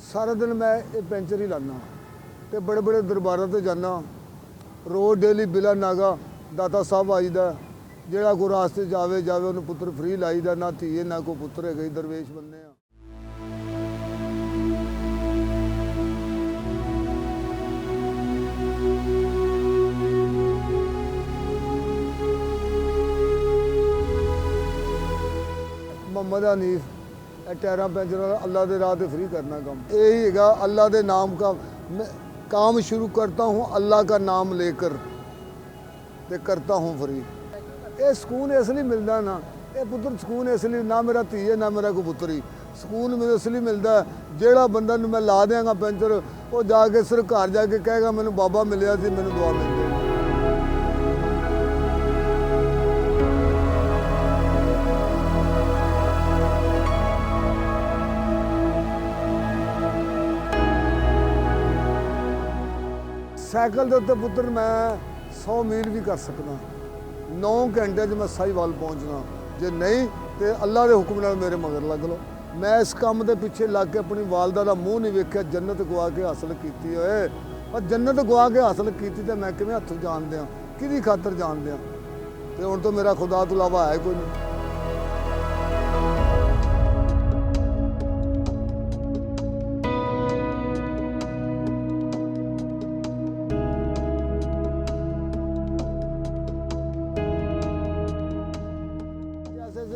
सारा दिन मैं ये पेंचर ही लाना तो बड़े बड़े दरबारों से जाना रोज़ डेली बिला नागा दाता साहब आईदा ਜਿਹੜਾ ਕੋਈ ਰਾਸਤੇ ਜਾਵੇ ਉਹਨੂੰ ਪੁੱਤਰ ਫ੍ਰੀ ਲਾਈਦਾ ਨਾ ਧੀਏ ਨਾ ਕੋਈ ਪੁੱਤਰ ਹੈਗਾ ਦਰਵੇਸ਼ ਬੰਦੇ ਆ ਮੁਹੰਮਦ ਹਨੀਫ ਇਹ ਟਾਇਰਾਂ ਪੈਂਚਰ अल्लाह के राह पे फ्री करना काम यही है अल्लाह के नाम का मैं काम शुरू करता हूँ अल्लाह का नाम लेकर ते करता हूँ फ्री ये सुकून इसलिए मिलता ना ये पुत्र सुकून इसलिए ना मेरा धी है ना मेरा कोई पुत्र ही सुकून मेरे इसलिए मिलता है जोड़ा बंदा मैं ला देंगा पेंचर वो जाके सिर्फ घर जाके कहेगा मैंने बाबा मिलया थी मैंने दुआ मिल गई साइकिल के उत्ते पुत्र मैं 100 मील भी कर सकता 9 घंटे मैं साहिवाल पहुँचना जे नहीं तो अल्लाह के हुक्म नाल मेरे मगर लग लो मैं इस काम के पिछे लग के अपनी वालदा का मूँह नहीं वेख्या जन्नत गवा के हासिल की होए और जन्नत गवा के हासिल की तो मैं किवें हत्थ जान दियाँ कि खातर जान दियाँ तो हुण तो मेरा खुदा तो इलावा है कोई नहीं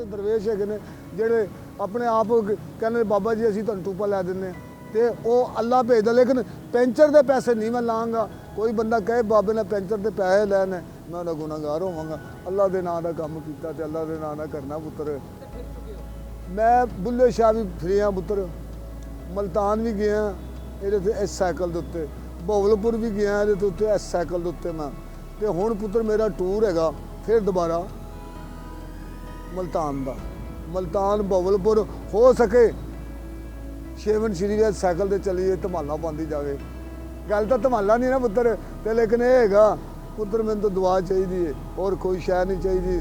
दरवेश है जोड़े अपने आप कहने बाबा जी असी तुहानूं टूपा लै देंगे तो वह अल्लाह भेजदा लेकिन पेंचर के पैसे नहीं मैं लाँगा कोई बंदा कहे बाबे ने पेंचर के पैसे लैने मैं उन्हें गुनाहगार होवांगा अल्लाह के नाम का काम किया तो अल्लाह के नाम का करना पुत्र मैं बुल्ले शाह भी फ्री हाँ पुत्र मल्तान भी गया ये इस साइकिल के उत्ते बहावलपुर भी गया ये उत्ते इस साइकिल के उत्ते मैं तो हुण पुत्र मेरा टूर हैगा फिर दोबारा मुल्तान का मुल्तान बहावलपुर हो सके शेवन श्री साइकिल से चलीए धमाला पाती जाए गल तो धमाला नहीं ना पुत्र तो लेकिन यह है पुत्र मैंने तो दुआ चाहिए और कोई शह नहीं चाहिए